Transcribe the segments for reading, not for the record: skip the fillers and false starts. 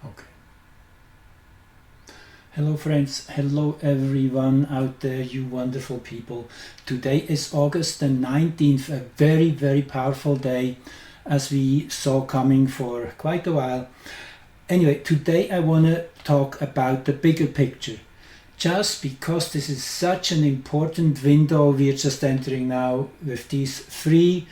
Okay. Hello friends, hello everyone out there, you wonderful people. Today is August the 19th, a very, very powerful day as we saw coming for quite a while. Anyway, today I want to talk about the bigger picture. Just because this is such an important window we're just entering now with these three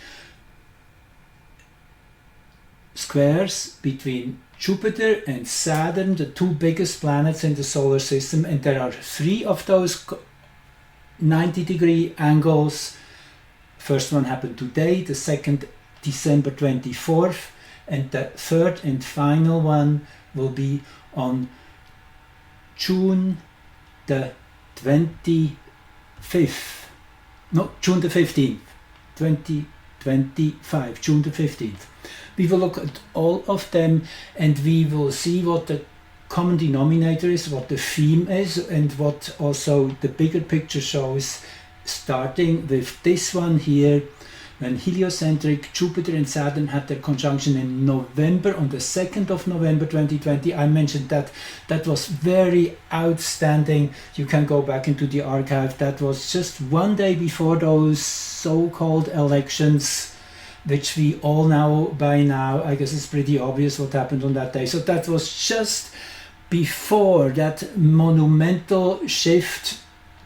squares between Jupiter and Saturn, the two biggest planets in the solar system, and there are three of those 90-degree angles. First one happened today, the second December 24th, and the third and final one will be on June the 25th. No, June the 15th, 2025, June the 15th. We will look at all of them and we will see what the common denominator is, what the theme is, and what also the bigger picture shows, starting with this one here, when heliocentric Jupiter and Saturn had their conjunction in November, on the 2nd of November 2020. I mentioned that that was very outstanding. You can go back into the archive. That was just one day before those so-called elections, which we all know by now. I guess it's pretty obvious what happened on that day. So that was just before that monumental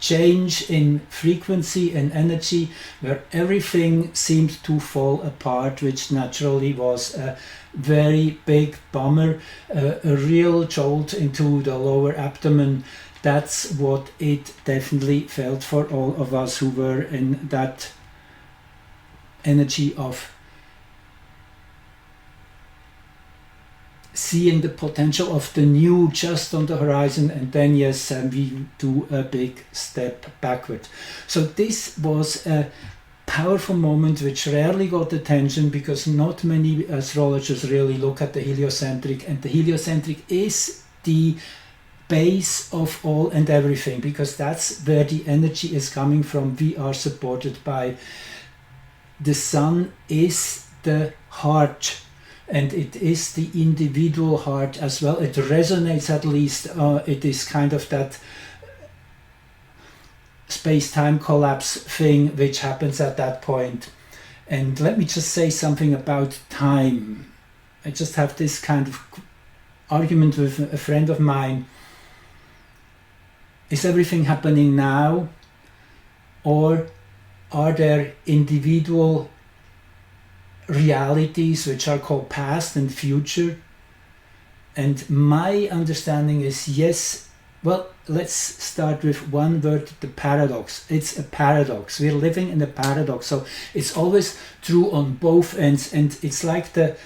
change in frequency and energy, where everything seemed to fall apart, which naturally was a very big bummer, a real jolt into the lower abdomen. That's what it definitely felt for all of us who were in that energy of seeing the potential of the new just on the horizon, and then yes, we do a big step backward. So this was a powerful moment which rarely got attention because not many astrologers really look at the heliocentric, and the heliocentric is the base of all and everything, because that's where the energy is coming from. We are supported by the sun, is the heart, and it is the individual heart as well. It resonates, at least. It is kind of that space-time collapse thing which happens at that point. And let me just say something about time. I just have this kind of argument with a friend of mine. Is everything happening now, or are there individual realities which are called past and future? And my understanding is yes. Well, let's start with one word, the paradox. It's a paradox. We're living in a paradox, so it's always true on both ends. And it's like the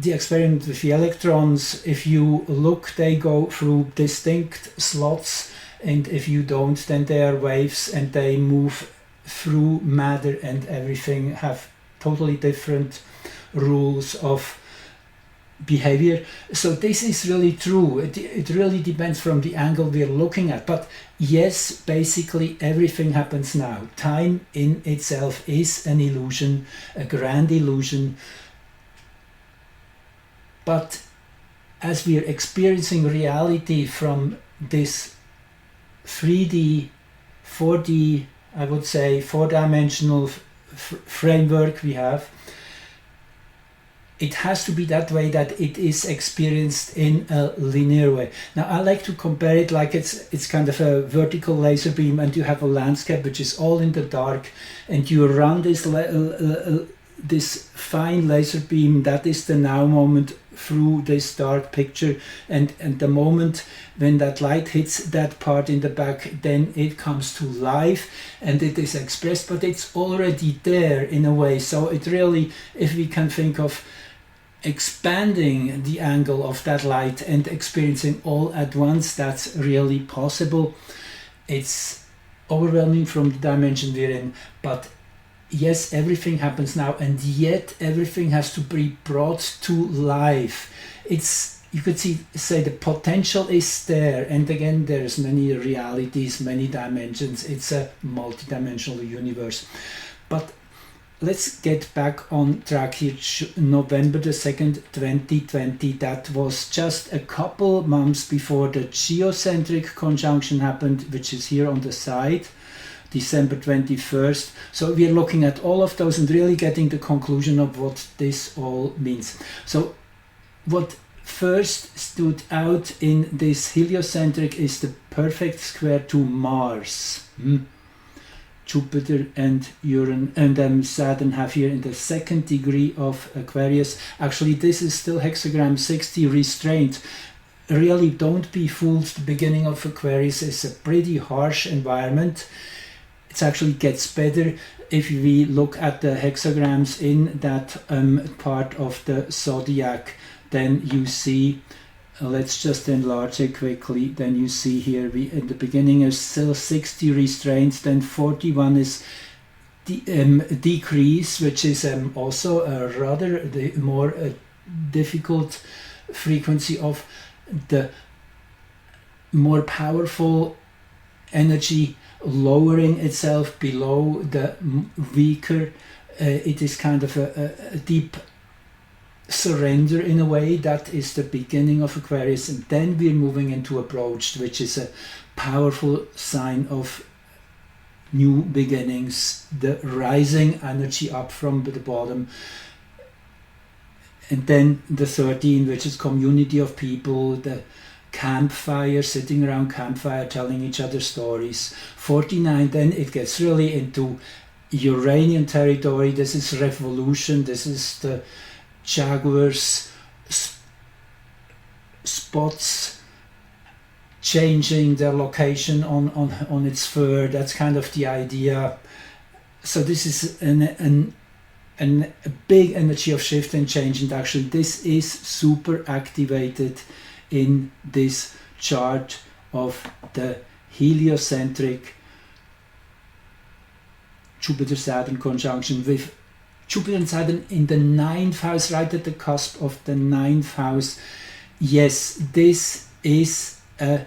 experiment with the electrons. If you look, they go through distinct slots, and if you don't, then they are waves and they move through matter, and everything have totally different rules of behavior. So this is really true. It really depends from the angle we're looking at. But yes, basically everything happens now. Time in itself is an illusion, a grand illusion. But as we're experiencing reality from this 3D, 4D, I would say four-dimensional framework we have, it has to be that way, that it is experienced in a linear way. Now I like to compare it like it's kind of a vertical laser beam, and you have a landscape which is all in the dark, and you run this fine laser beam, that is the now moment, through this dark picture, and the moment when that light hits that part in the back, then it comes to life and it is expressed, but it's already there in a way. So it really, if we can think of expanding the angle of that light and experiencing all at once, that's really possible. It's overwhelming from the dimension we're in, but yes, everything happens now, and yet everything has to be brought to life. It's, you could say the potential is there, and again there's many realities, many dimensions. It's a multidimensional universe. But let's get back on track here. November the 2nd, 2020, that was just a couple months before the geocentric conjunction happened, which is here on the side, December 21st. So we are looking at all of those and really getting the conclusion of what this all means. So what first stood out in this heliocentric is the perfect square to Mars. Jupiter and Uranus and Saturn have here in the 2nd degree of Aquarius. Actually, this is still hexagram 60 restraint. Really, don't be fooled. The beginning of Aquarius is a pretty harsh environment. It actually gets better if we look at the hexagrams in that part of the zodiac. Then you see, let's just enlarge it quickly. Then you see here, we in the beginning is still 60 restraints, then 41 is decrease, which is also a rather more difficult frequency of the more powerful energy lowering itself below the weaker. It is kind of a deep surrender in a way. That is the beginning of Aquarius, and then we're moving into approached, which is a powerful sign of new beginnings, the rising energy up from the bottom. And then the 13, which is community of people, the campfire, sitting around campfire telling each other stories. 49, then it gets really into Uranian territory. This is revolution, this is the jaguars, spots changing their location on its fur. That's kind of the idea. So this is a big energy of shift and change, and actually this is super activated in this chart of the heliocentric Jupiter-Saturn conjunction, with Jupiter and Saturn in the 9th house, right at the cusp of the 9th house. Yes, this is a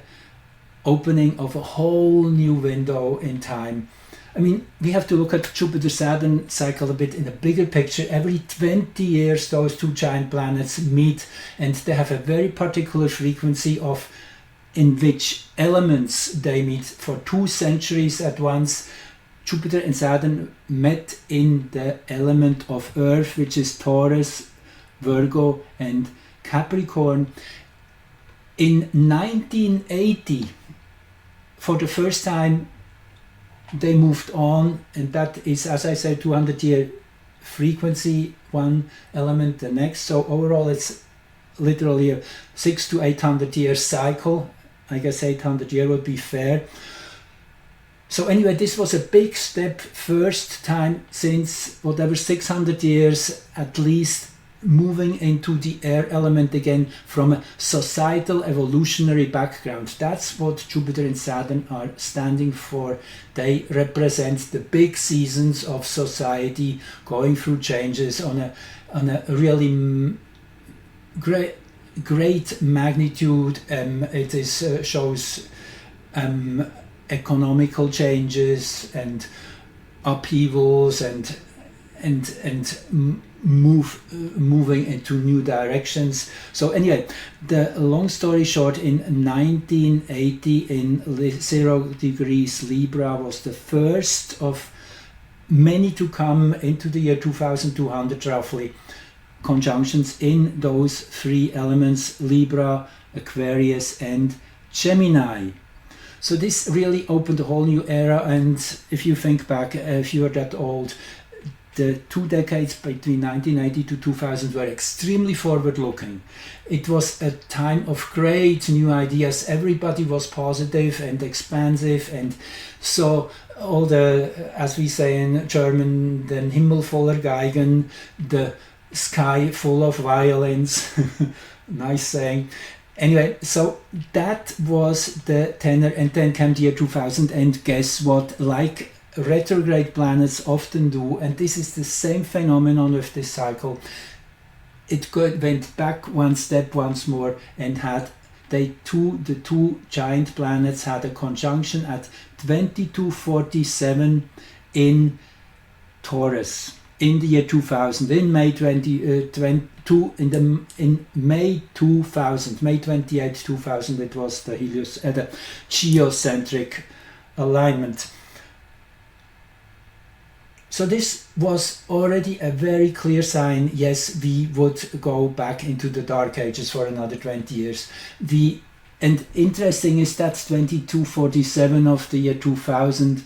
opening of a whole new window in time. I mean, we have to look at Jupiter-Saturn cycle a bit in a bigger picture. Every 20 years, those two giant planets meet, and they have a very particular frequency of in which elements they meet. For 2 centuries at once, Jupiter and Saturn met in the element of Earth, which is Taurus, Virgo, and Capricorn. In 1980, for the first time, they moved on, and that is, as I said, 200-year frequency, one element, the next. So overall, it's literally a 600 to 800 year cycle. I guess 800 year would be fair. So anyway, this was a big step, first time since whatever 600 years at least, moving into the air element again from a societal evolutionary background. That's what Jupiter and Saturn are standing for. They represent the big seasons of society going through changes on a really great magnitude. It is shows economical changes and upheavals and moving into new directions. So anyway, the long story short, in 1980 in 0 degrees Libra was the first of many to come into the year 2200 roughly, conjunctions in those 3 elements, Libra, Aquarius and Gemini. So this really opened a whole new era, and if you think back, if you are that old, the 2 decades between 1980 to 2000 were extremely forward-looking. It was a time of great new ideas. Everybody was positive and expansive, and so all the, as we say in German, den Himmel voller Geigen, the sky full of violins. Nice saying. Anyway, so that was the tenor, and then came the year 2000, and guess what? Like retrograde planets often do, and this is the same phenomenon with this cycle, it went back one step once more, and the 2 giant planets had a conjunction at 2247 in Taurus. in the year 2000, in May 2000, May 28, 2000, it was the geocentric alignment. So this was already a very clear sign, yes, we would go back into the dark ages for another 20 years. And interesting is that 2247 of the year 2000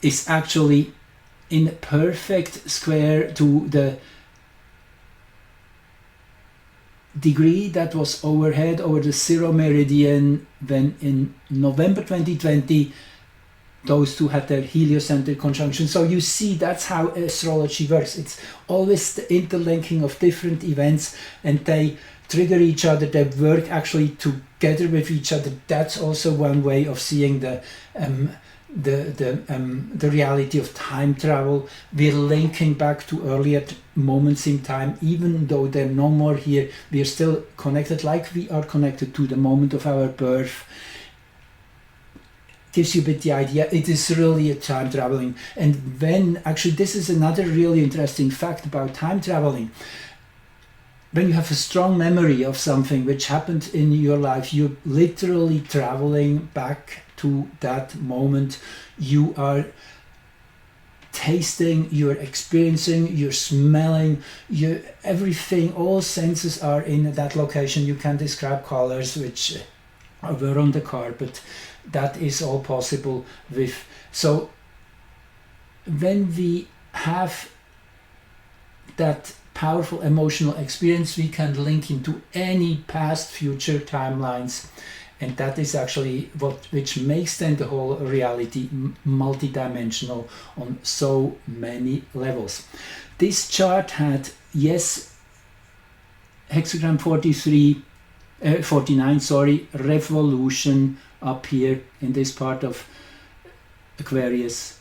is actually in perfect square to the degree that was overhead over the zero meridian when in November 2020 those two had their heliocentric conjunction. So you see, that's how astrology works. It's always the interlinking of different events, and they trigger each other, they work actually together with each other. That's also one way of seeing the reality of time travel. We're linking back to earlier moments in time, even though they're no more here, we are still connected, like we are connected to the moment of our birth. Gives you a bit the idea, it is really a time traveling. And when, actually this is another really interesting fact about time traveling, when you have a strong memory of something which happened in your life, you're literally traveling back to that moment. You are tasting, you're experiencing, you're smelling, everything, all senses are in that location. You can describe colors which were on the carpet. That is all possible with. So when we have that powerful emotional experience, we can link into any past, future timelines, and that is actually which makes then the whole reality multidimensional on so many levels. This chart had, yes, hexagram 49, revolution up here in this part of Aquarius.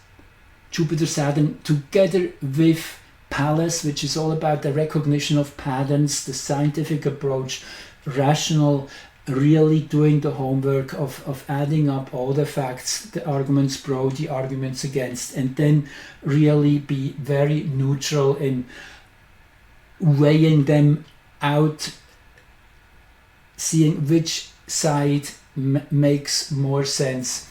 Jupiter-Saturn together with Palace, which is all about the recognition of patterns, the scientific approach, rational, really doing the homework of adding up all the facts, the arguments pro, the arguments against, and then really be very neutral in weighing them out, seeing which side makes more sense.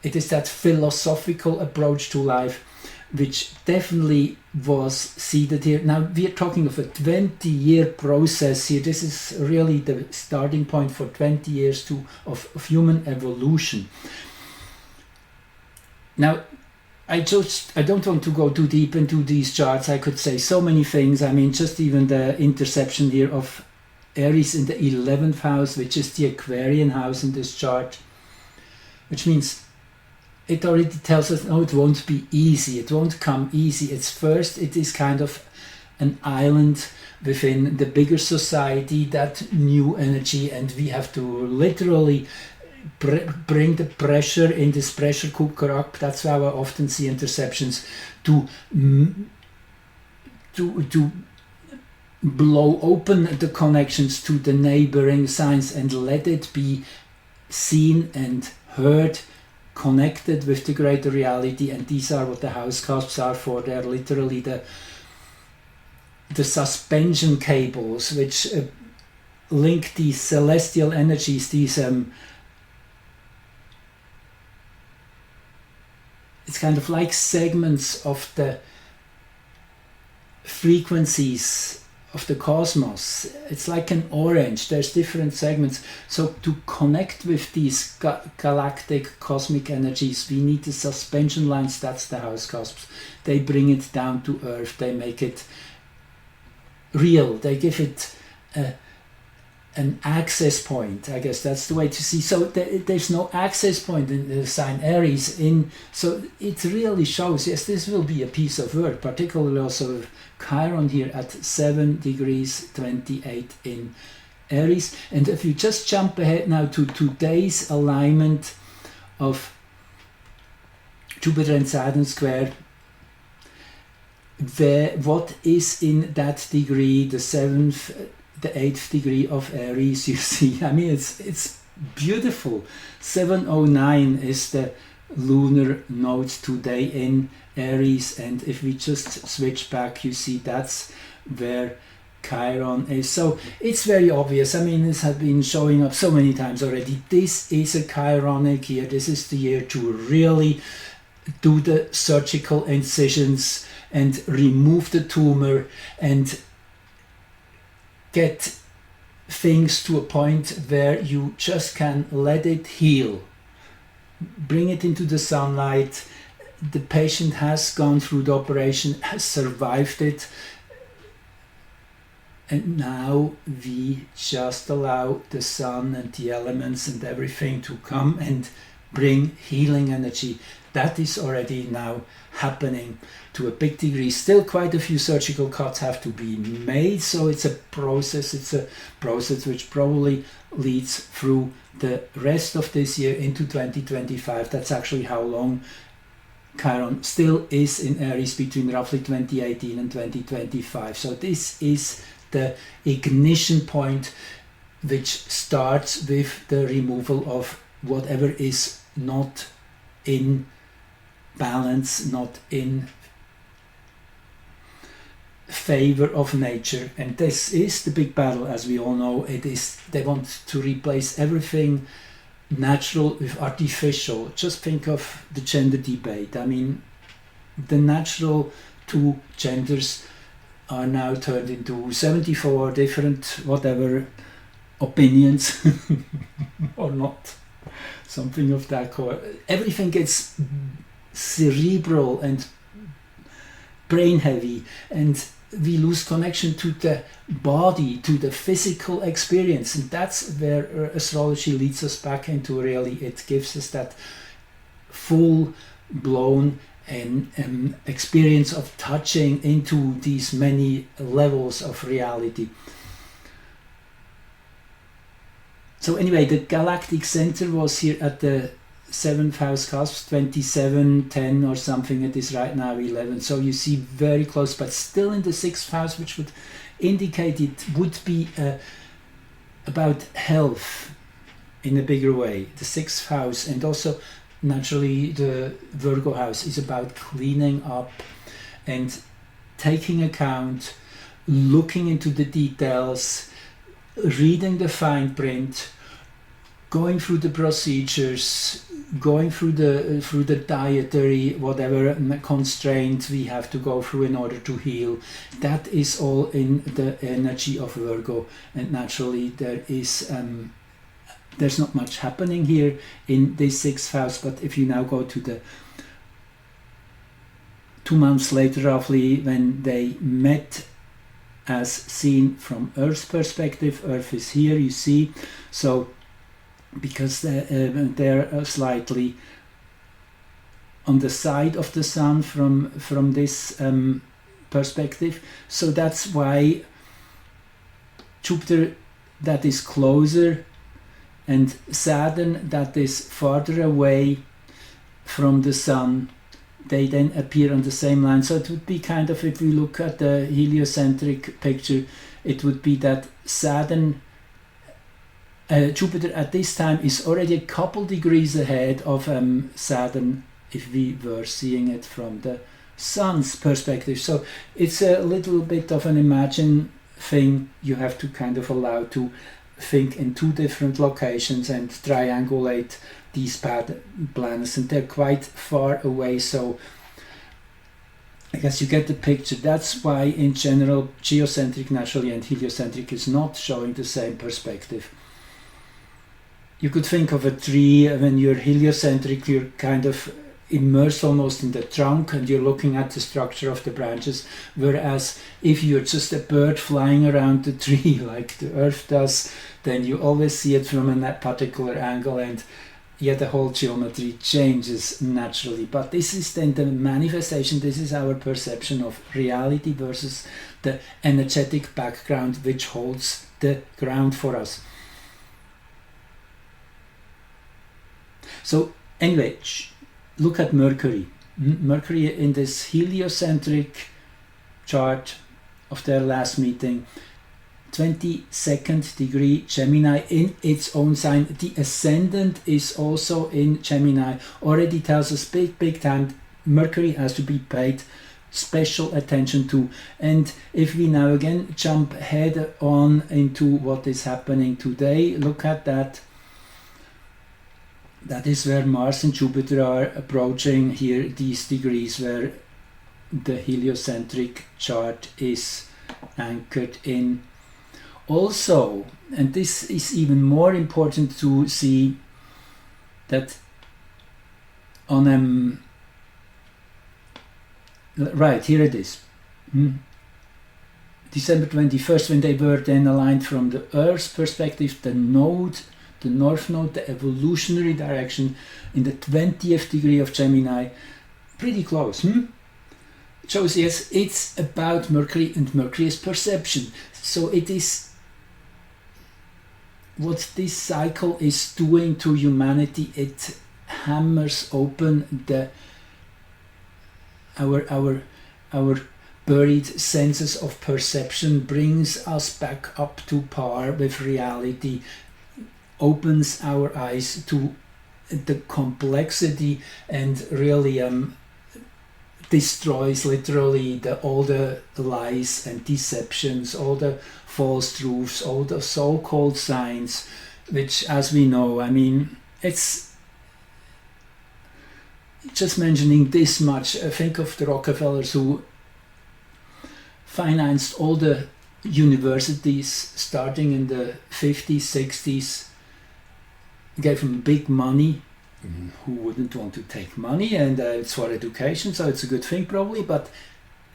It is that philosophical approach to life which definitely was seeded here. Now we are talking of a 20-year process here. This is really the starting point for 20 years of human evolution. Now I don't want to go too deep into these charts. I could say so many things. I mean, just even the interception here of Aries in the 11th house, which is the Aquarian house in this chart, which means it already tells us, no, it won't be easy, it won't come easy. It is kind of an island within the bigger society, that new energy, and we have to literally bring the pressure in this pressure cooker up. That's why I often see interceptions to blow open the connections to the neighboring signs and let it be seen and heard, connected with the greater reality. And these are what the house cusps are for. They're literally the suspension cables which link these celestial energies, these it's kind of like segments of the frequencies of the cosmos. It's like an orange, there's different segments. So to connect with these galactic cosmic energies, we need the suspension lines. That's the house cusps. They bring it down to earth, they make it real, they give it an access point. I guess that's the way to see. So there's no access point in the sign Aries, so it really shows, yes, this will be a piece of work, particularly also with Chiron here at 7 degrees 28 in Aries. And if you just jump ahead now to today's alignment of Jupiter and Saturn square, what is in that degree, the 7th, the 8th degree of Aries, you see. I mean, it's beautiful. 709 is the lunar node today in Aries, and if we just switch back, you see that's where Chiron is. So it's very obvious. I mean, this has been showing up so many times already. This is a Chironic year. This is the year to really do the surgical incisions and remove the tumor and get things to a point where you just can let it heal. Bring it into the sunlight. The patient has gone through the operation, has survived it, and now we just allow the sun and the elements and everything to come and bring healing energy. That is already now happening to a big degree. Still quite a few surgical cuts have to be made, so it's a process. It's a process which probably leads through the rest of this year into 2025. That's actually how long Chiron still is in Aries, between roughly 2018 and 2025. So this is the ignition point which starts with the removal of whatever is not in balance, not in favor of nature. And this is the big battle, as we all know. It is, they want to replace everything natural with artificial. Just think of the gender debate. I mean, the natural two genders are now turned into 74 different whatever opinions or not, something of that kind. Everything gets cerebral and brain heavy, and we lose connection to the body, to the physical experience. And that's where astrology leads us back into. Really, it gives us that full blown experience of touching into these many levels of reality. So anyway, the galactic center was here at the 7th house cusp, 27, 10 or something. It is right now 11. So you see very close, but still in the 6th house, which would indicate it would be about health in a bigger way. The 6th house, and also naturally the Virgo house, is about cleaning up and taking account, looking into the details, reading the fine print, going through the procedures, going through the dietary whatever constraints we have to go through in order to heal. That is all in the energy of Virgo, and naturally there is there's not much happening here in this 6th house. But if you now go to the 2 months later, roughly, when they met as seen from Earth's perspective, Earth is here, you see. So because they're slightly on the side of the sun from this perspective, so that's why Jupiter, that is closer, and Saturn, that is farther away from the sun, they then appear on the same line. So it would be kind of, if we look at the heliocentric picture, it would be that Saturn, Jupiter at this time is already a couple degrees ahead of Saturn if we were seeing it from the sun's perspective. So it's a little bit of an imagine thing. You have to kind of allow to think in two different locations and triangulate these planets, and they're quite far away. So I guess you get the picture. That's why in general geocentric naturally and heliocentric is not showing the same perspective. You could think of a tree. When you're heliocentric, you're kind of immersed almost in the trunk and you're looking at the structure of the branches, whereas if you're just a bird flying around the tree like the Earth does, then you always see it from a particular angle, and yet the whole geometry changes naturally. But this is then the manifestation. This is our perception of reality versus the energetic background which holds the ground for us. So anyway, look at Mercury. Mercury in this heliocentric chart of their last meeting, 22nd degree Gemini in its own sign. The ascendant is also in Gemini. Already tells us big time Mercury has to be paid special attention to. And if we now again jump head on into what is happening today, look at that. That is where Mars and Jupiter are approaching here, these degrees where the heliocentric chart is anchored in. Also, and this is even more important to see, that on right here it is, December 21st, when they were then aligned from the Earth's perspective, the north node, the evolutionary direction in the 20th degree of Gemini, pretty close. It shows, yes, it's about Mercury, and Mercury is perception. So it is what this cycle is doing to humanity. It hammers open our buried senses of perception, brings us back up to par with reality, opens our eyes to the complexity, and really destroys literally all the lies and deceptions, all the false truths, all the so-called science, which, as we know, I mean, it's just mentioning this much. Think of the Rockefellers who financed all the universities starting in the 50s, 60s, gave them big money. Who wouldn't want to take money? And it's for education, so it's a good thing probably. But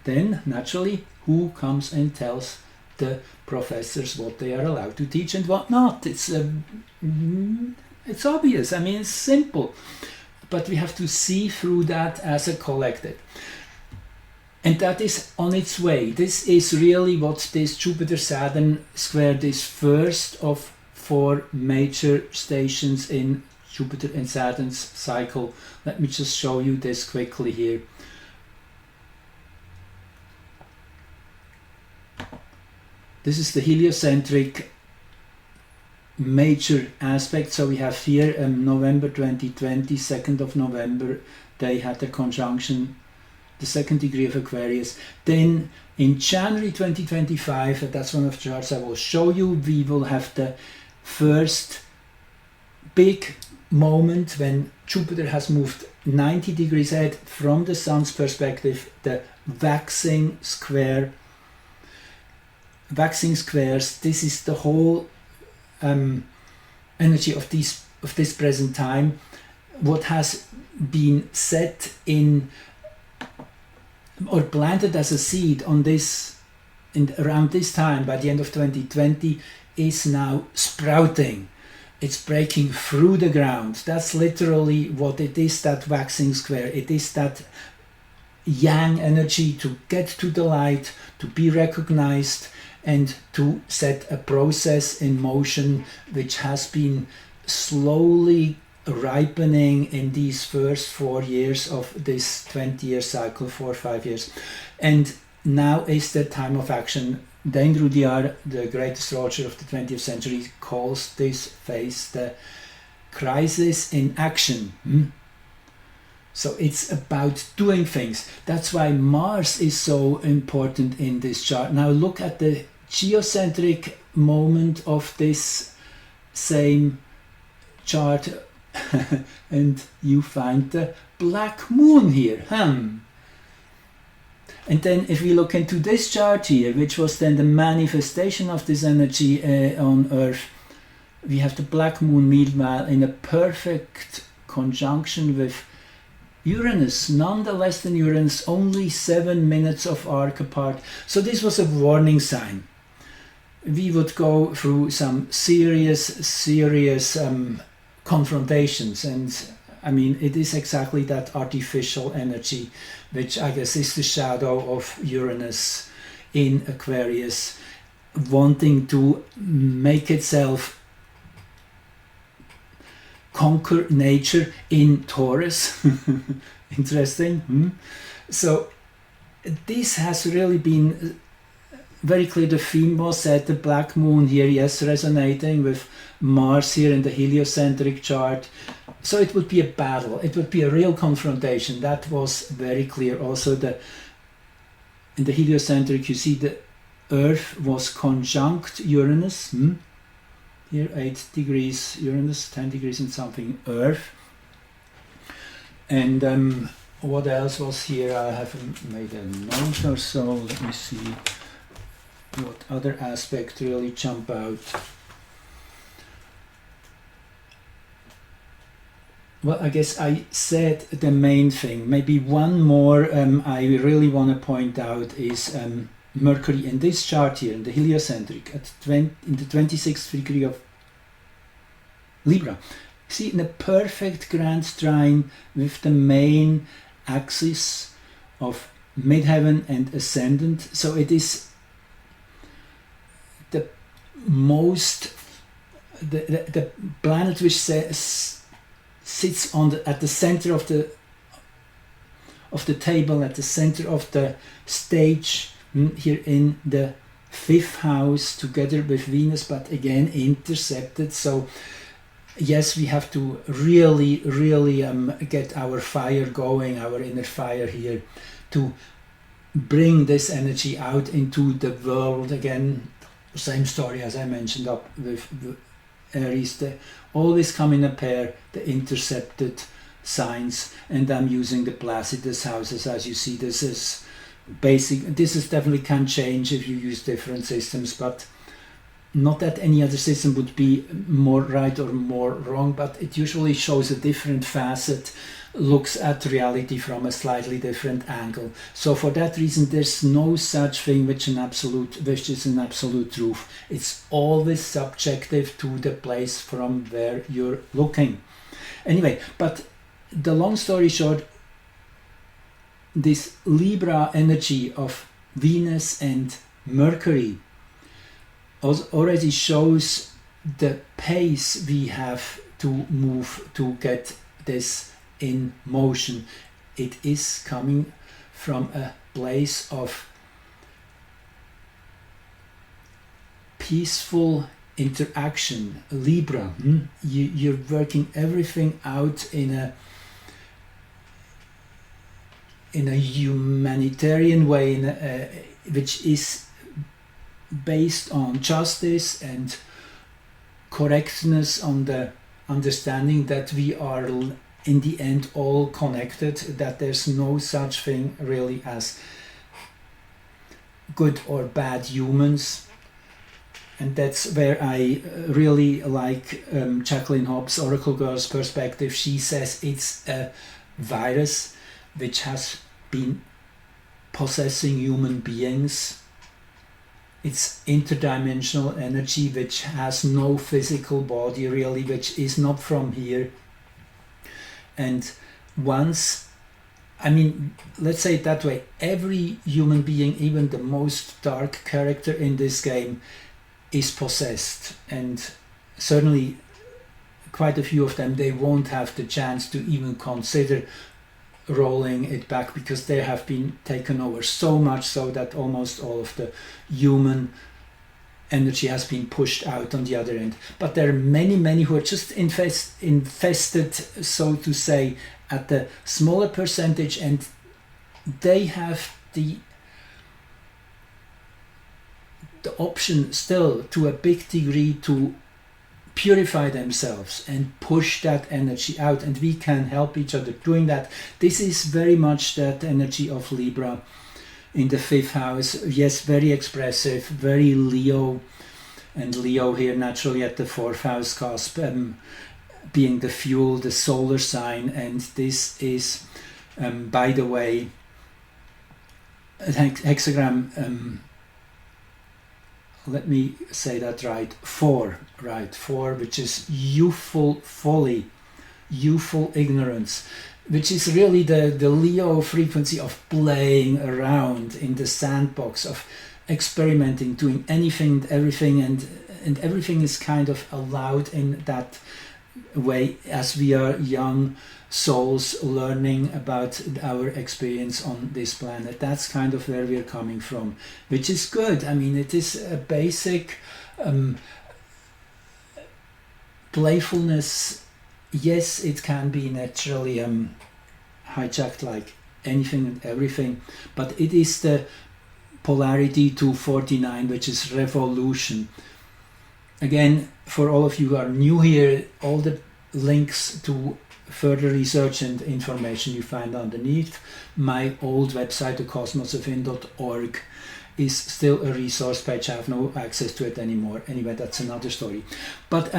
then, naturally, who comes and tells the professors what they are allowed to teach and what not? It's obvious. I mean, it's simple. But we have to see through that as a collective. And that is on its way. This is really what this Jupiter-Saturn square, this first of 4 major stations in Jupiter and Saturn's cycle. Let me just show you this quickly here. This is the heliocentric major aspect. So we have here November 2020, 2nd of November, they had the conjunction, the 2nd degree of Aquarius. Then in January 2025, that's one of the charts I will show you, we will have the first big moment when Jupiter has moved 90 degrees ahead from the Sun's perspective, the waxing squares. This is the whole energy of this present time. What has been set in or planted as a seed on this around this time by the end of 2020 is now sprouting. It's breaking through the ground. That's literally what it is, that waxing square. It is that yang energy to get to the light, to be recognized, and to set a process in motion which has been slowly ripening in these first 4 years of this 20-year cycle, 4 or 5 years. And now is the time of action. Dane Rudyard, the great astrologer of the 20th century, calls this phase the crisis in action. So it's about doing things. That's why Mars is so important in this chart. Now look at the geocentric moment of this same chart and you find the black moon here. And then if we look into this chart here, which was then the manifestation of this energy on Earth, we have the black moon meanwhile in a perfect conjunction with Uranus, none the less than Uranus, only 7 minutes of arc apart. So this was a warning sign. We would go through some serious confrontations, and I mean, it is exactly that artificial energy, which I guess is the shadow of Uranus in Aquarius, wanting to make itself conquer nature in Taurus. Interesting. So this has really been very clear the theme was that the black moon here, yes, resonating with Mars here in the heliocentric chart. So it would be a battle, it would be a real confrontation. That was very clear. Also in the heliocentric, you see the Earth was conjunct Uranus. Here 8 degrees Uranus, 10 degrees and something Earth. And what else was here? I haven't made a note or so. Let me see what other aspect really jump out. Well, I guess I said the main thing. Maybe one more I really want to point out is Mercury in this chart here, in the heliocentric, in the 26th degree of Libra. See, in a perfect grand trine with the main axis of midheaven and ascendant. So it is the most, the planet which sits on at the center of the table, at the center of the stage, here in the 5th house, together with Venus, but again intercepted. So yes, we have to really get our fire going, our inner fire here, to bring this energy out into the world. Again, same story as I mentioned up with Aries. Always come in a pair, the intercepted signs, and I'm using the Placidus houses. As you see, this is basic. This is definitely can change if you use different systems, but not that any other system would be more right or more wrong, but it usually shows a different facet, looks at reality from a slightly different angle. So for that reason, there's no such thing which is an absolute truth. It's always subjective to the place from where you're looking. Anyway, but the long story short, this Libra energy of Venus and Mercury already shows the pace we have to move to get this in motion. It is coming from a place of peaceful interaction. Libra, you're working everything out in a humanitarian way, which is based on justice and correctness, on the understanding that we are in the end all connected, that there's no such thing really as good or bad humans. And that's where I really like Jacqueline Hobbs, Oracle Girl's perspective. She says it's a virus which has been possessing human beings. It's interdimensional energy which has no physical body really, which is not from here. And once, I mean, let's say it that way, every human being, even the most dark character in this game, is possessed. And certainly quite a few of them, they won't have the chance to even consider rolling it back, because they have been taken over so much so that almost all of the human energy has been pushed out on the other end. But there are many who are just infested, so to say, at the smaller percentage, and they have the option still to a big degree to purify themselves and push that energy out, and we can help each other doing that. This is very much that energy of Libra in the 5th house. Yes, very expressive, very Leo, and Leo here naturally at the 4th house cusp, being the fuel, the solar sign. And this is by the way a hexagram, let me say that right, 4, which is youthful folly, youthful ignorance, which is really the Leo frequency of playing around in the sandbox, of experimenting, doing anything and everything, and everything is kind of allowed in that way as we are young souls learning about our experience on this planet. That's kind of where we're coming from, which is good. I mean, it is a basic playfulness. Yes, it can be naturally hijacked like anything and everything, but it is the polarity to 49, which is revolution. Again, for all of you who are new here, all the links to further research and information you find underneath. My old website, thecosmosofin.org, is still a resource page. I have no access to it anymore. Anyway, that's another story. But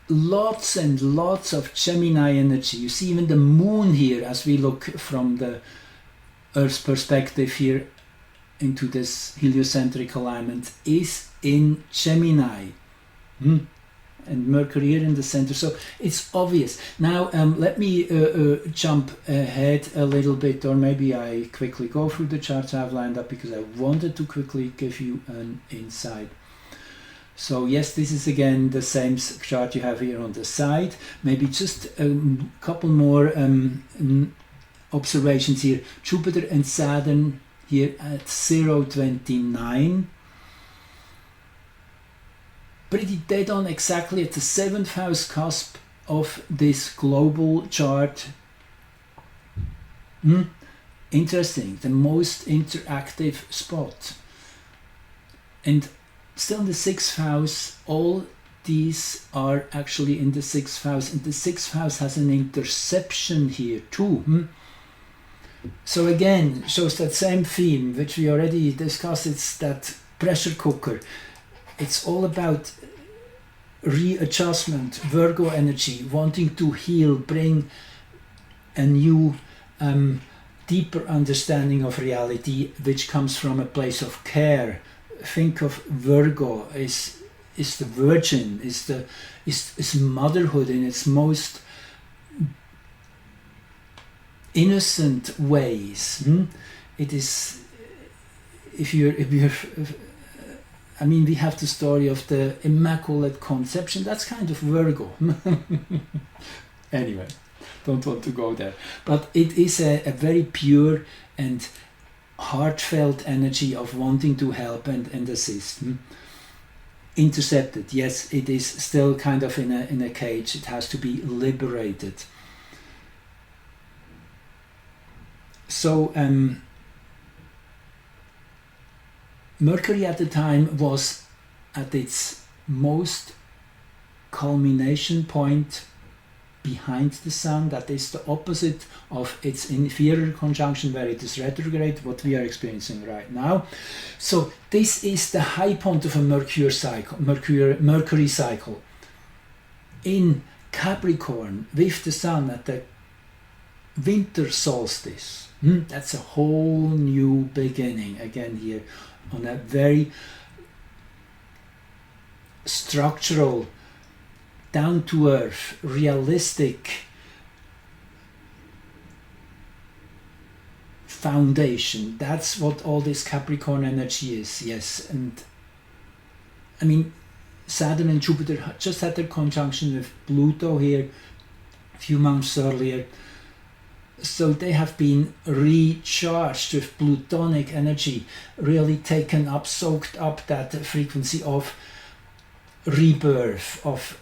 lots and lots of Gemini energy. You see even the moon here, as we look from the Earth's perspective here into this heliocentric alignment, is in Gemini. And Mercury here in the center, so it's obvious. Now let me jump ahead a little bit, or maybe I quickly go through the charts I've lined up, because I wanted to quickly give you an insight. So yes, this is again the same chart you have here on the side. Maybe just a couple more observations here. Jupiter and Saturn here at 029. Pretty dead on exactly at the 7th house cusp of this global chart. Interesting, the most interactive spot. And still in the 6th house, all these are actually in the 6th house, and the 6th house has an interception here too. So again, shows that same theme which we already discussed. It's that pressure cooker. It's all about readjustment, Virgo energy, wanting to heal, bring a new, deeper understanding of reality, which comes from a place of care. Think of Virgo is the virgin, is motherhood in its most innocent ways. It is, if you're I mean, we have the story of the Immaculate Conception. That's kind of Virgo. Anyway, don't want to go there. But it is a very pure and heartfelt energy of wanting to help and assist. Intercepted, yes, it is still kind of in a cage. It has to be liberated. So, Mercury at the time was at its most culmination point behind the Sun. That is the opposite of its inferior conjunction, where it is retrograde, what we are experiencing right now. So this is the high point of a Mercury cycle in Capricorn with the Sun at the winter solstice. That's a whole new beginning again here, on a very structural, down-to-earth, realistic foundation. That's what all this Capricorn energy is, yes. And I mean, Saturn and Jupiter just had their conjunction with Pluto here a few months earlier. So they have been recharged with plutonic energy, really taken up, soaked up that frequency of rebirth, of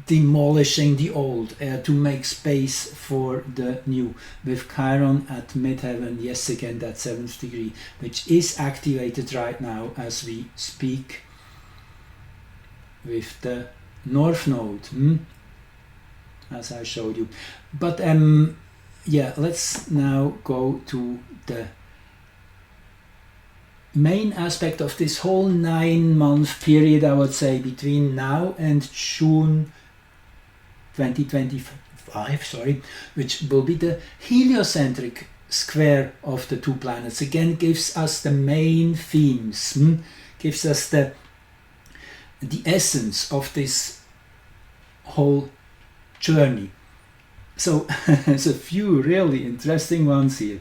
demolishing the old to make space for the new. With Chiron at midheaven, yes, again that 7th degree, which is activated right now as we speak with the North Node. As I showed you. But yeah, let's now go to the main aspect of this whole 9-month period, I would say, between now and June 2025, which will be the heliocentric square of the two planets. Again, gives us the main themes, gives us the essence of this whole journey. So there's a few really interesting ones here.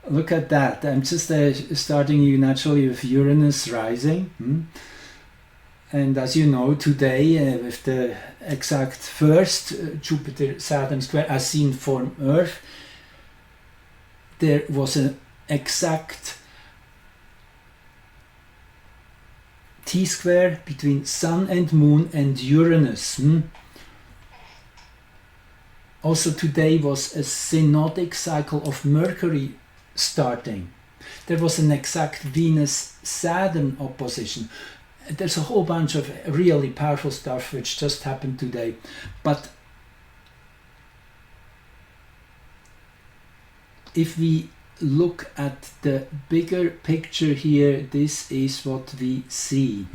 Look at that. I'm just starting you naturally with Uranus rising. And as you know, today with the exact first Jupiter-Saturn square as seen from Earth, there was an exact T-square between Sun and Moon and Uranus. Also today was a synodic cycle of Mercury starting. There was an exact Venus-Saturn opposition. There's a whole bunch of really powerful stuff which just happened today. But if we look at the bigger picture here, this is what we see.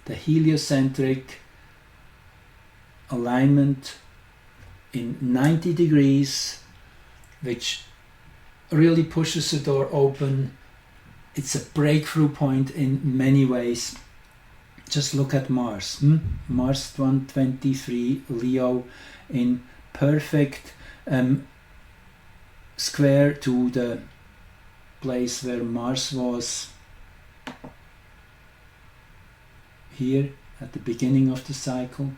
The heliocentric alignment in 90 degrees, which really pushes the door open. It's a breakthrough point in many ways. Just look at Mars. Mars 123, Leo, in perfect square to the place where Mars was here at the beginning of the cycle.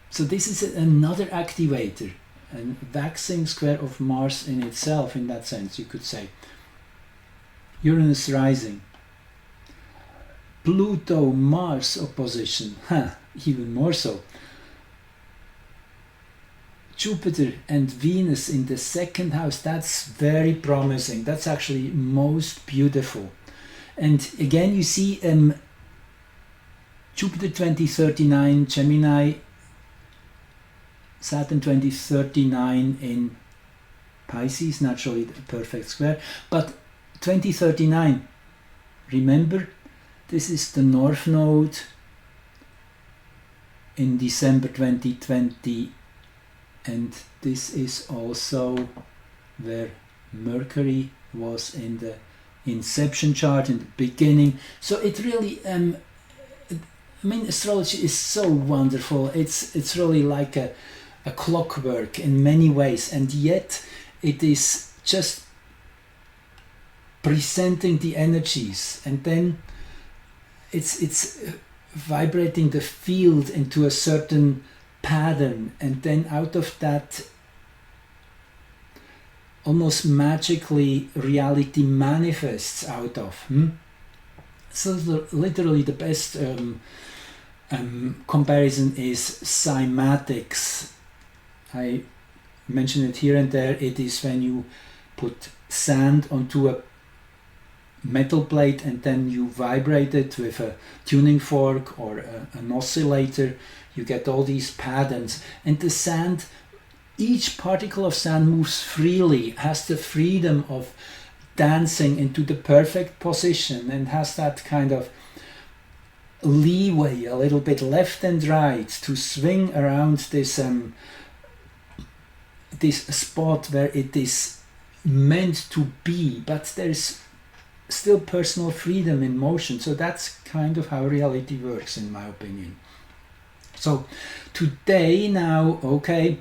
So this is another activator, a waxing square of Mars in itself, in that sense, you could say. Uranus rising. Pluto-Mars opposition, even more so. Jupiter and Venus in the second house, that's very promising. That's actually most beautiful. And again, you see Jupiter 2039 Gemini, Saturn 2039 in Pisces, naturally the perfect square. But 2039, remember, this is the North Node in December 2020, and this is also where Mercury was in the inception chart in the beginning. So it really, I mean, astrology is so wonderful. It's really like a clockwork in many ways, and yet it is just presenting the energies, and then it's vibrating the field into a certain pattern, and then out of that almost magically reality manifests out of. So literally the best comparison is cymatics. I mention it here and there. It is when you put sand onto a metal plate and then you vibrate it with a tuning fork or an oscillator. You get all these patterns, and the sand, each particle of sand moves freely, has the freedom of dancing into the perfect position, and has that kind of leeway a little bit left and right to swing around this this spot where it is meant to be, but there is still personal freedom in motion. So that's kind of how reality works, in my opinion. So today now, okay,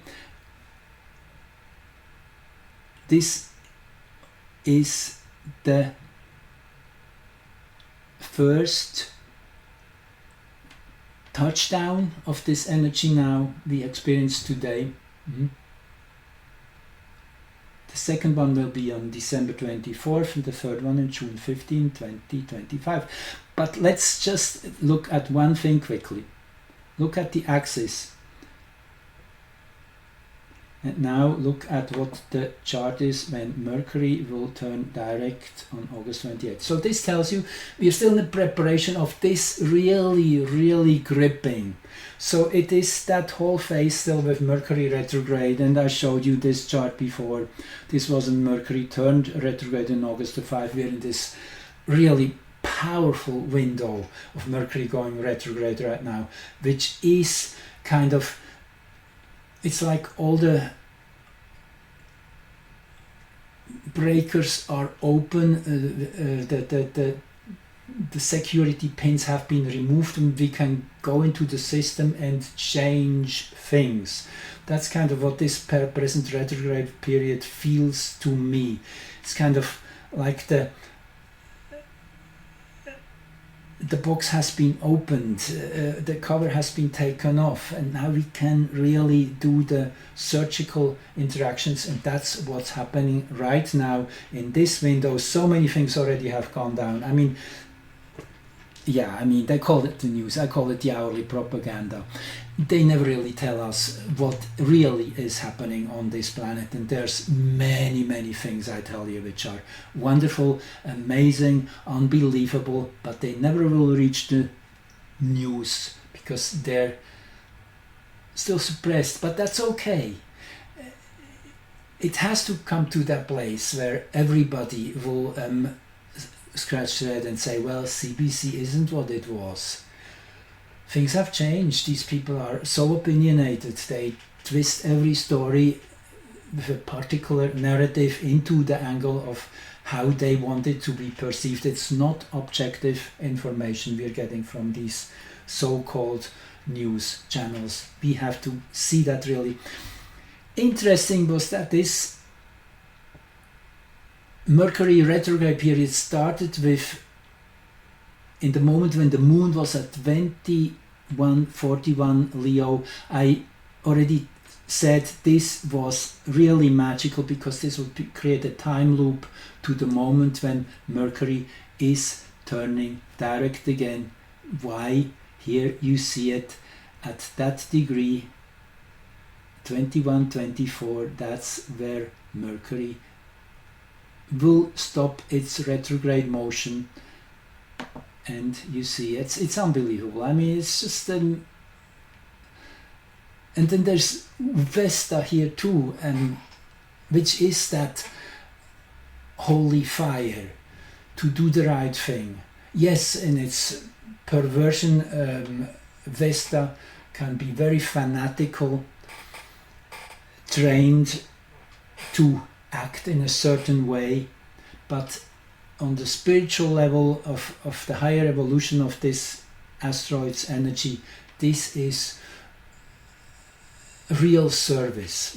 this is the first touchdown of this energy now we experience today. The second one will be on December 24th and the third one on June 15, 2025. But let's just look at one thing quickly. Look at the axis. And now look at what the chart is when Mercury will turn direct on August 28th. So this tells you we are still in the preparation of this really gripping. So it is that whole phase still with Mercury retrograde, and I showed you this chart before. This was when Mercury turned retrograde in August to 5. We're in this really powerful window of Mercury going retrograde right now, which is kind of, it's like all the breakers are open, the security pins have been removed, and we can go into the system and change things. That's kind of what this present retrograde period feels to me. It's kind of like the box has been opened, the cover has been taken off, and now we can really do the surgical interactions, and that's what's happening right now in this window. So many things already have gone down. I mean, yeah, I mean, they call it the news, I call it the hourly propaganda. They never really tell us what really is happening on this planet, and there's many things, I tell you, which are wonderful, amazing, unbelievable, but they never will reach the news because they're still suppressed. But that's okay. It has to come to that place where everybody will scratch their head and say, well, CBC isn't what it was. Things have changed. These people are so opinionated. They twist every story with a particular narrative into the angle of how they want it to be perceived. It's not objective information we're getting from these so-called news channels. We have to see that really. Interesting was that this Mercury retrograde period started with, in the moment when the moon was at 2141 Leo. I already said this was really magical because this would create a time loop to the moment when Mercury is turning direct again. Why? Here you see it at that degree, 2124, that's where Mercury will stop its retrograde motion, and you see it's unbelievable. I mean, it's just and then there's Vesta here too, which is that holy fire to do the right thing. Yes, in its perversion, Vesta can be very fanatical, trained to act in a certain way, but on the spiritual level of the higher evolution of this asteroid's energy, this is real service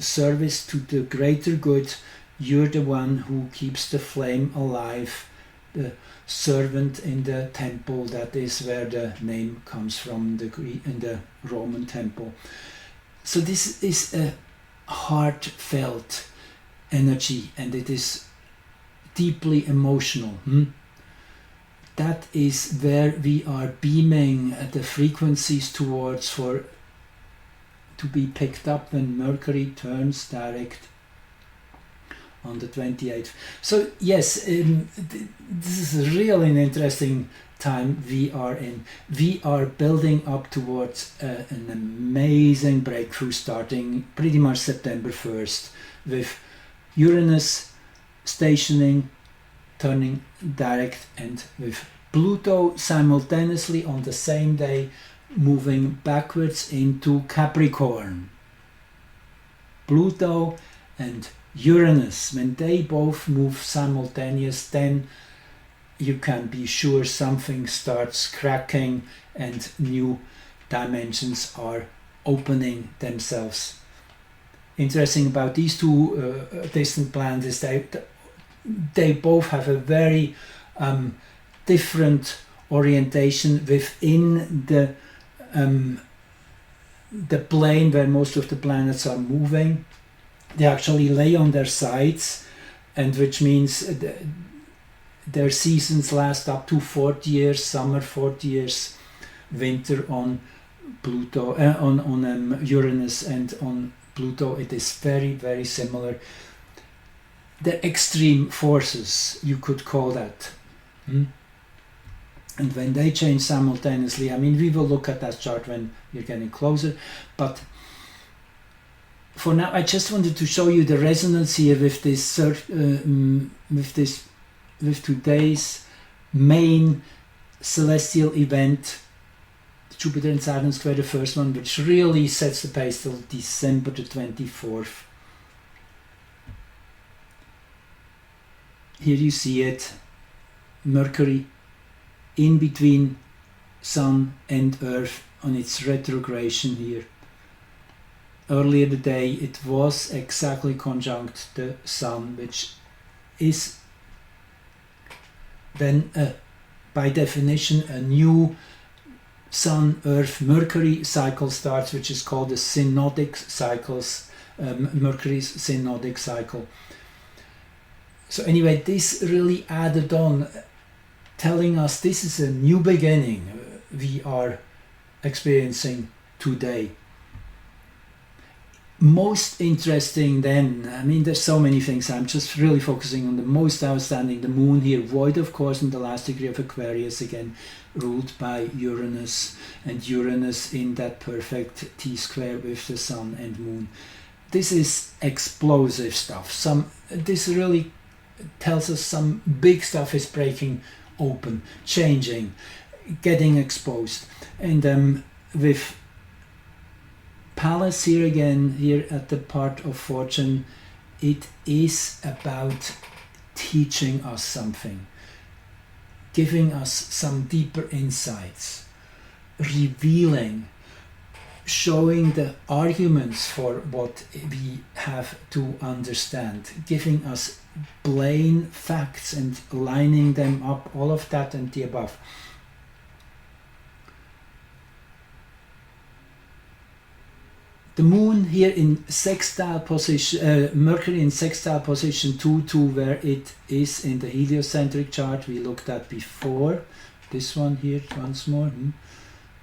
to the greater good. You're the one who keeps the flame alive, the servant in the temple. That is where the name comes from in the Roman temple. So this is a heartfelt energy, and it is deeply emotional. That is where we are beaming the frequencies towards to be picked up when Mercury turns direct on the 28th. So yes, this is really an interesting time we are in. We are building up towards an amazing breakthrough starting pretty much September 1st with Uranus stationing, turning direct, and with Pluto simultaneously on the same day moving backwards into Capricorn. Pluto and Uranus, when they both move simultaneous, then you can be sure something starts cracking and new dimensions are opening themselves. Interesting about these two distant planets is they both have a very different orientation within the plane where most of the planets are moving. They actually lay on their sides, and which means their seasons last up to 40 years, summer 40 years, winter on Pluto, on Uranus, and on Pluto it is very similar. The extreme forces, you could call that. And when they change simultaneously, I mean, we will look at that chart when we're getting closer, but for now I just wanted to show you the resonance here with this with today's main celestial event, Jupiter and Saturn square, the first one, which really sets the pace till December the 24th. Here you see it, Mercury in between Sun and Earth on its retrogression here. Earlier today it was exactly conjunct the Sun, which is then a by definition a new Sun, Earth, Mercury cycle starts, which is called the synodic cycles, Mercury's synodic cycle. So anyway, this really added on, telling us this is a new beginning we are experiencing today. Most interesting then, I mean there's so many things, I'm just really focusing on the most outstanding, the moon here, void of course in the last degree of Aquarius, again ruled by Uranus, and Uranus in that perfect T-square with the sun and moon. This is explosive stuff. This really tells us some big stuff is breaking open, changing, getting exposed. And with Palace here again, here at the part of fortune, it is about teaching us something, giving us some deeper insights, revealing, showing the arguments for what we have to understand, giving us plain facts and lining them up, all of that and the above. The moon here in sextile position, Mercury in sextile position to where it is in the heliocentric chart we looked at before. This one here once more.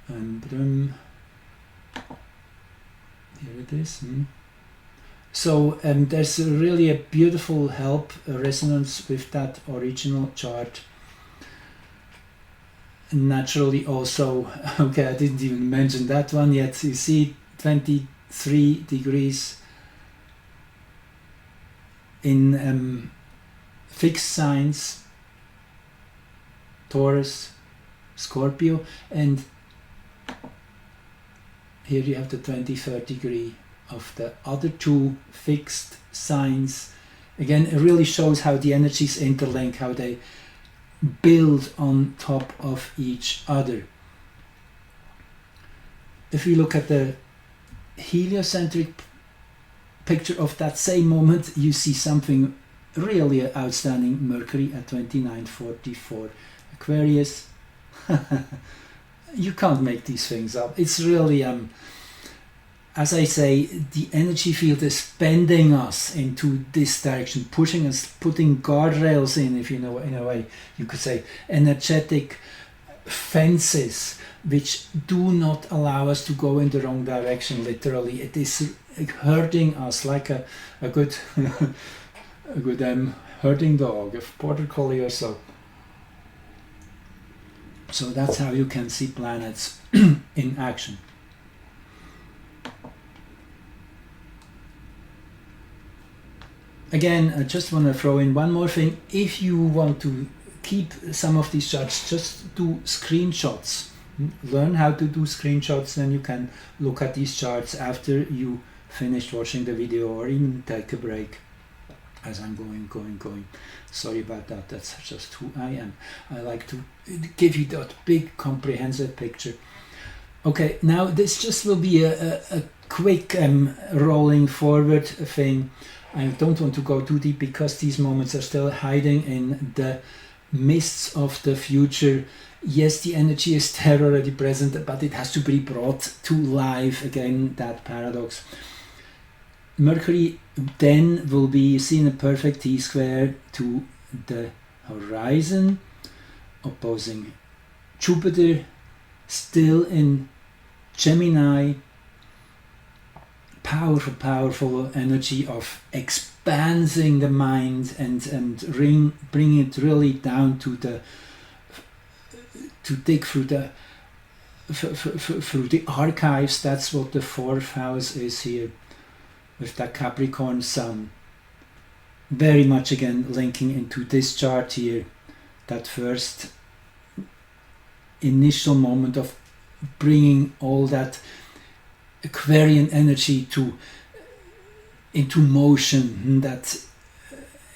Here it is. So there's really a beautiful help, a resonance with that original chart. Naturally also, okay, I didn't even mention that one yet. You see 23 degrees in fixed signs, Taurus, Scorpio, and here you have the 23rd degree of the other two fixed signs. Again, it really shows how the energies interlink, how they build on top of each other. If we look at the heliocentric picture of that same moment, you see something really outstanding. Mercury at 2944. Aquarius. You can't make these things up. It's really, as I say, the energy field is bending us into this direction, pushing us, putting guardrails in, if you know, in a way you could say, energetic fences which do not allow us to go in the wrong direction. Literally, it is herding us like a good a good herding dog, a border collie or so. So that's how you can see planets in action. Again, I just want to throw in one more thing. If you want to keep some of these charts, just do screenshots. Learn how to do screenshots, then you can look at these charts after you finished watching the video, or even take a break as I'm going. Sorry about that, that's just who I am. I like to give you that big comprehensive picture. Okay, now this just will be a quick rolling forward thing. I don't want to go too deep because these moments are still hiding in the mists of the future. Yes, the energy is there already present, but it has to be brought to life again, that paradox. Mercury then will be seen a perfect T-square to the horizon, opposing Jupiter, still in Gemini. Powerful energy of expanding the mind and bring it really down to dig through the archives. That's what the fourth house is here, with that Capricorn Sun. Very much again linking into this chart here, that first initial moment of bringing all that Aquarian energy into motion. That,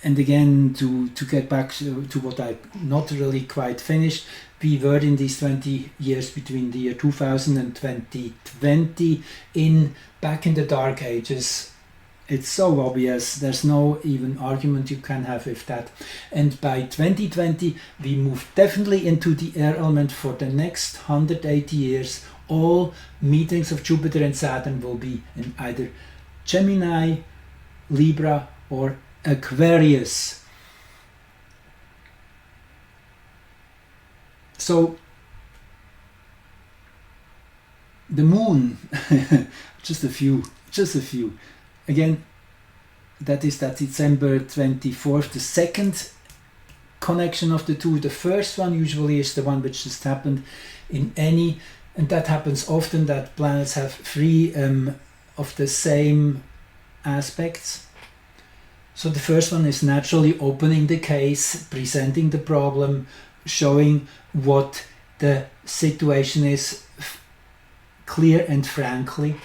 and again, to get back to what I not really quite finished, we were in these 20 years between the year 2000 and 2020 back in the dark ages It's so obvious, there's no even argument you can have with that. And by 2020 we move definitely into the air element. For the next 180 years all meetings of Jupiter and Saturn will be in either Gemini, Libra or Aquarius. So the moon, just a few. Again, that is that December 24th, the second connection of the two. The first one usually is the one which just happened in any, and that happens often, that planets have three of the same aspects. So the first one is naturally opening the case, presenting the problem, showing what the situation is clear and frankly.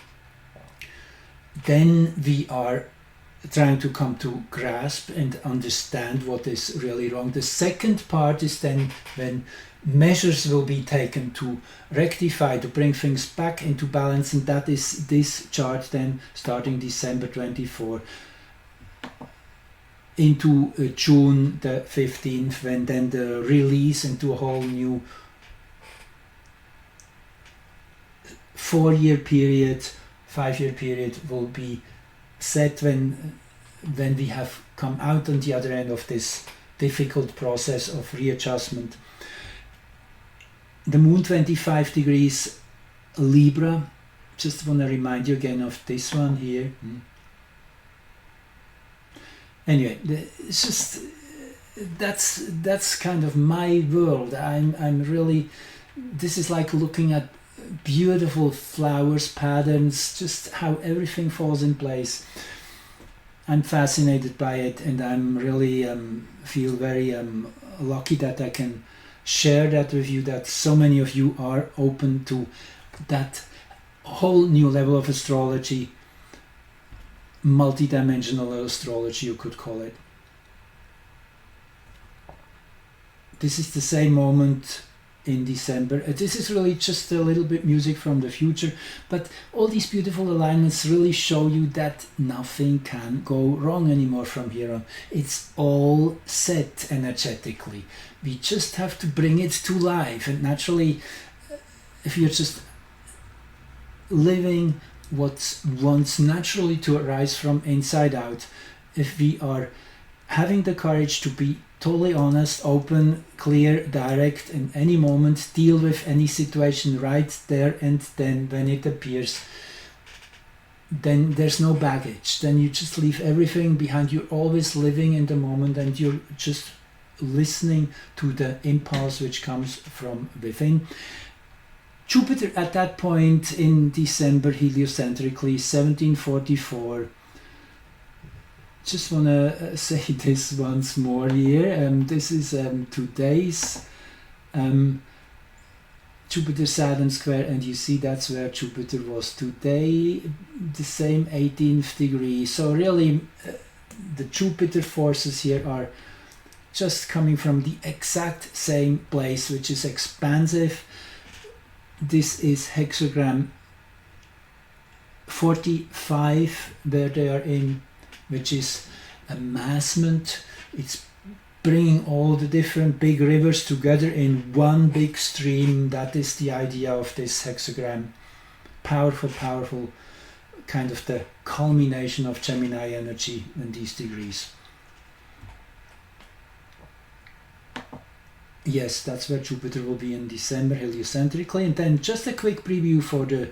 Then we are trying to come to grasp and understand what is really wrong. The second part is then when measures will be taken to rectify, to bring things back into balance, and that is this chart then starting December 24 into June the 15th, when then the release into a whole new 4-year period, 5-year period will be set, when we have come out on the other end of this difficult process of readjustment. The moon 25 degrees Libra, just want to remind you again of this one here. Anyway, it's just that's kind of my world. I'm really, this is like looking at beautiful flowers, patterns, just how everything falls in place. I'm fascinated by it, and I'm really feel very lucky that I can share that with you, that so many of you are open to that whole new level of astrology, multidimensional astrology you could call it. This is the same moment in December. This is really just a little bit music from the future, but all these beautiful alignments really show you that nothing can go wrong anymore from here on. It's all set energetically. We just have to bring it to life, and naturally, if you're just living what wants naturally to arise from inside out, if we are having the courage to be totally honest, open, clear, direct, in any moment, deal with any situation right there and then when it appears, then there's no baggage. Then you just leave everything behind. You're always living in the moment, and you're just listening to the impulse which comes from within. Jupiter at that point in December, heliocentrically, 1744. Just want to say this once more here. This is today's Jupiter-Saturn square, and you see that's where Jupiter was today, the same 18th degree. So really the Jupiter forces here are just coming from the exact same place, which is expansive. This is hexagram 45 where they are in, which is a massment. It's bringing all the different big rivers together in one big stream. That is the idea of this hexagram. Powerful, kind of the culmination of Gemini energy in these degrees. Yes, that's where Jupiter will be in December, heliocentrically. And then just a quick preview for the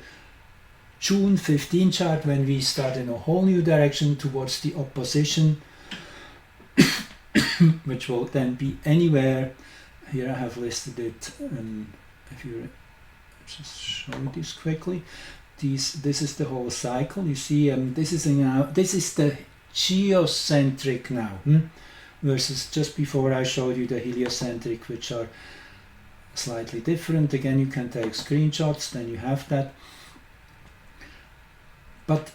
June 15 chart, when we start in a whole new direction towards the opposition, which will then be anywhere. Here I have listed it. If you just show this quickly, this is the whole cycle. You see, this is the geocentric now, versus just before I showed you the heliocentric, which are slightly different. Again, you can take screenshots, then you have that. But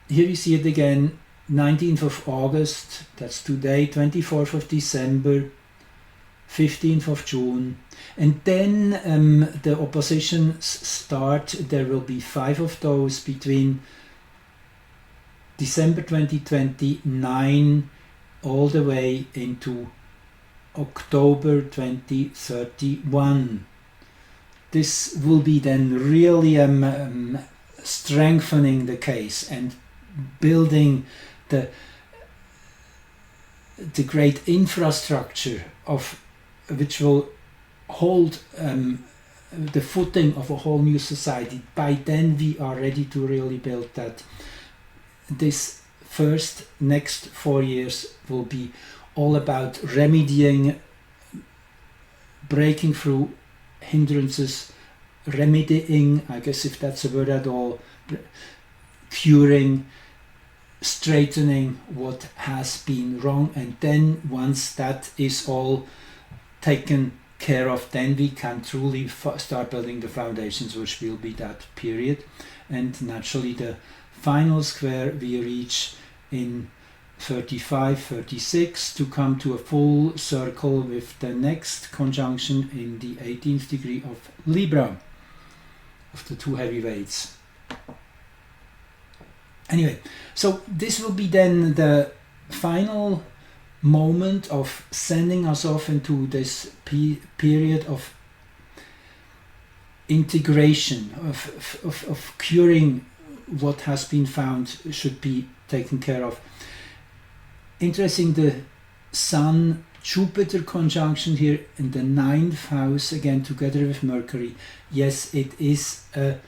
here you see it again, 19th of August, that's today, 24th of December, 15th of June. And then the oppositions start. There will be 5 of those between December 2029 all the way into October 2031. This will be then really strengthening the case and building the great infrastructure of which will hold the footing of a whole new society. By then we are ready to really build that. This next 4 years will be all about remedying, breaking through hindrances, remedying, I guess if that's a word at all, curing, straightening what has been wrong, and then once that is all taken care of, then we can truly start building the foundations, which will be that period. And naturally the final square we reach in 35, 36 to come to a full circle with the next conjunction in the 18th degree of Libra, of the two heavyweights. Anyway, so this will be then the final moment of sending us off into this period of integration, of curing what has been found should be taken care of. Interesting, the Sun Jupiter conjunction here in the 9th house, again together with Mercury. Yes, it is a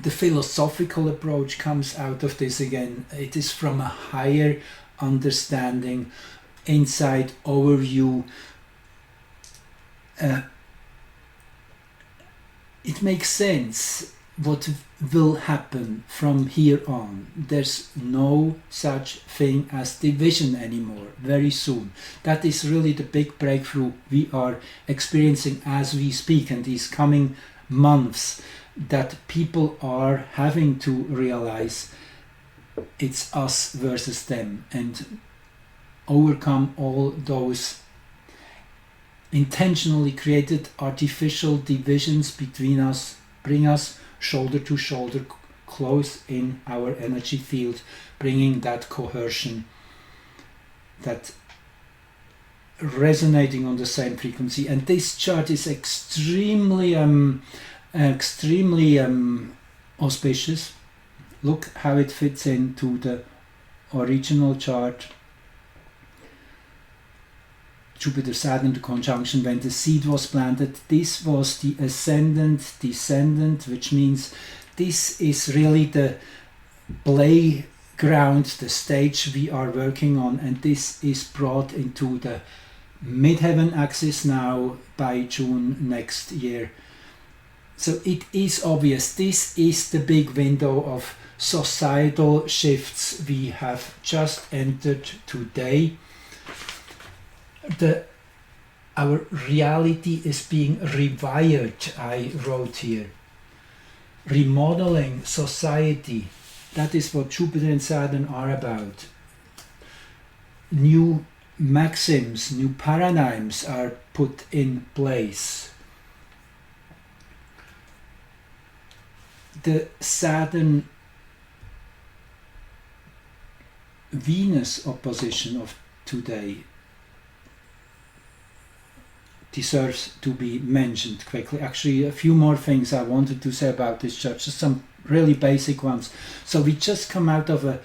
the philosophical approach comes out of this again. It is from a higher understanding, insight, overview. It makes sense what will happen from here on. There's no such thing as division anymore very soon. That is really the big breakthrough we are experiencing as we speak, and these coming months, that people are having to realize it's us versus them and overcome all those intentionally created artificial divisions between us, bring us shoulder to shoulder close in our energy field, bringing that cohesion, that resonating on the same frequency. And this chart is extremely auspicious. Look how it fits into the original chart. Jupiter-Saturn, the conjunction when the seed was planted. This was the ascendant, descendant, which means this is really the playground, the stage we are working on, and this is brought into the midheaven axis now by June next year. So it is obvious, this is the big window of societal shifts we have just entered today. Our reality is being rewired, I wrote here. Remodeling society, that is what Jupiter and Saturn are about. New maxims, new paradigms are put in place. The Saturn Venus opposition of today deserves to be mentioned quickly. Actually, a few more things I wanted to say about this chart, just some really basic ones. So we just come out of a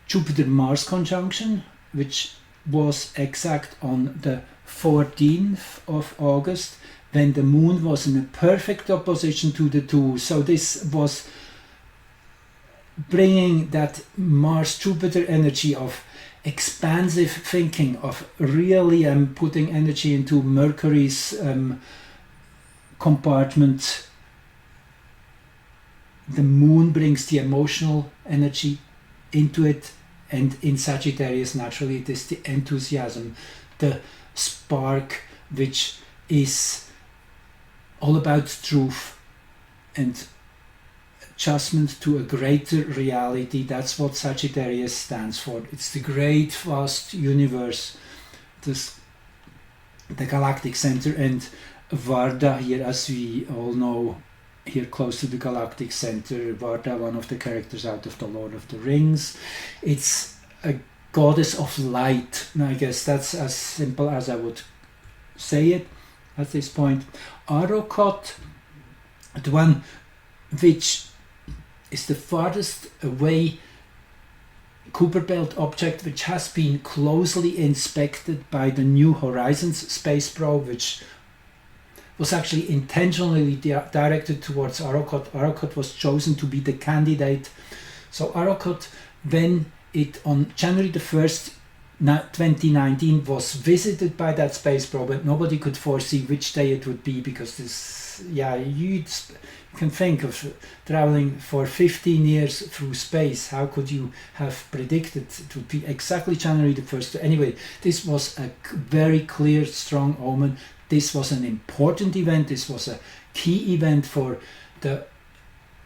Jupiter-Mars conjunction, which was exact on the 14th of August, when the moon was in a perfect opposition to the two. So this was bringing that Mars-Jupiter energy of expansive thinking, of really putting energy into Mercury's compartment. The moon brings the emotional energy into it, and in Sagittarius naturally it is the enthusiasm, the spark, which is all about truth and adjustment to a greater reality. That's what Sagittarius stands for. It's the great vast universe, the galactic center, and Varda here, as we all know, here close to the galactic center, Varda, one of the characters out of the Lord of the Rings. It's a goddess of light. I guess that's as simple as I would say it at this point. Arrokoth, the one which is the farthest away Kuiper Belt object, which has been closely inspected by the New Horizons space probe, which was actually intentionally directed towards Arrokoth. Arrokoth was chosen to be the candidate. So Arrokoth, when it on January the 1st 2019 was visited by that space probe, and nobody could foresee which day it would be, because this, you can think of traveling for 15 years through space. How could you have predicted it would be exactly January the 1st? Anyway, this was a very clear, strong omen. This was an important event. This was a key event for the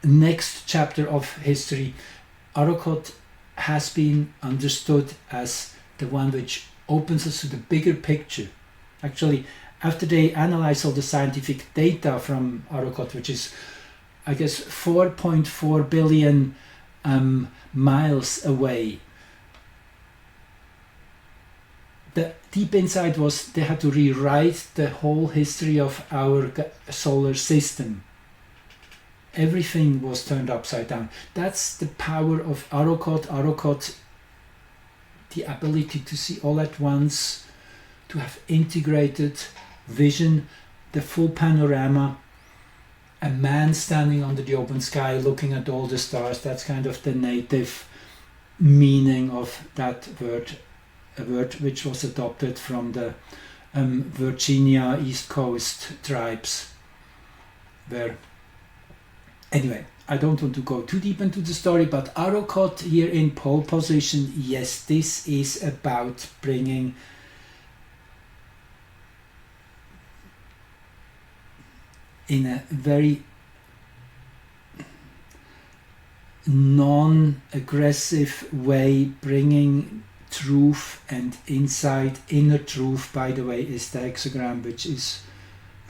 next chapter of history. Arrokoth has been understood as the one which opens us to the bigger picture. Actually, after they analyze all the scientific data from Arrokoth, which is, I guess, 4.4 billion miles away, the deep insight was they had to rewrite the whole history of our solar system. Everything was turned upside down. That's the power of Arrokoth. Arrokoth, the ability to see all at once, to have integrated vision, the full panorama, a man standing under the open sky looking at all the stars. That's kind of the native meaning of that word, a word which was adopted from the Virginia East Coast tribes, where, anyway, I don't want to go too deep into the story, but Arrokoth here in pole position, yes, this is about bringing in a very non-aggressive way, bringing truth and insight. Inner truth, by the way, is the hexagram which is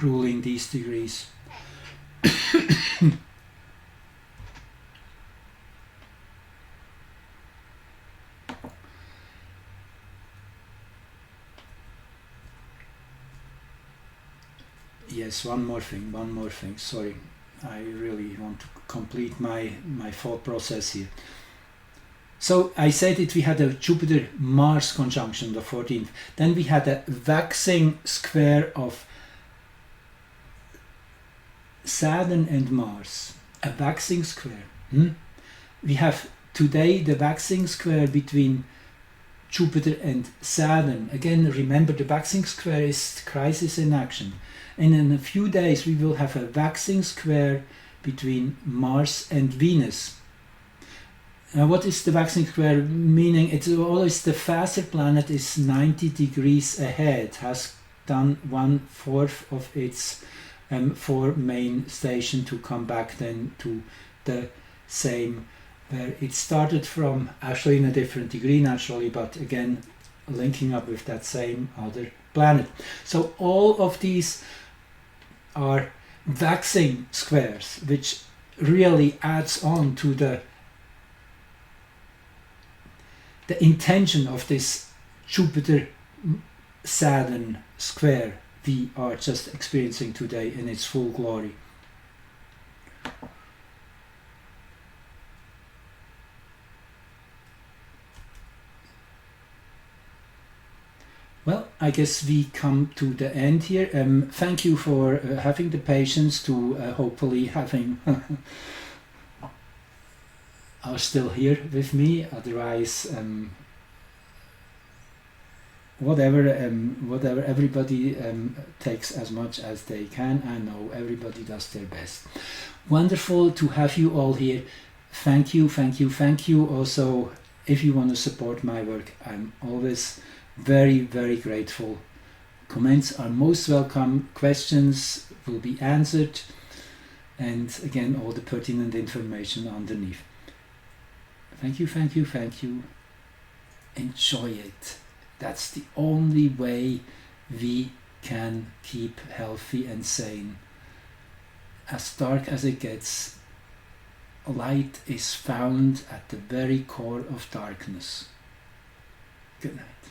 ruling these degrees. Yes, one more thing, sorry. I really want to complete my thought process here. So I said that we had a Jupiter-Mars conjunction, the 14th. Then we had a waxing square of Saturn and Mars. A waxing square. We have today the waxing square between Jupiter and Saturn. Again, remember, the waxing square is crisis in action. And in a few days we will have a waxing square between Mars and Venus. What is the waxing square meaning? It's always the faster planet is 90 degrees ahead, has done 1/4 of its 4 main station to come back then to the same where it started from, actually in a different degree naturally, but again linking up with that same other planet. So all of these are waxing squares, which really adds on to the intention of this Jupiter-Saturn square we are just experiencing today in its full glory. Well, I guess we come to the end here. Thank you for having the patience to hopefully having are still here with me. Otherwise, whatever everybody takes as much as they can. I know everybody does their best. Wonderful to have you all here. Thank you. Also, if you want to support my work, I'm always very, very grateful. Comments are most welcome. Questions will be answered, and again, all the pertinent information underneath. Thank you. Enjoy it. That's the only way we can keep healthy and sane as dark as it gets, light is found at the very core of darkness. Good night.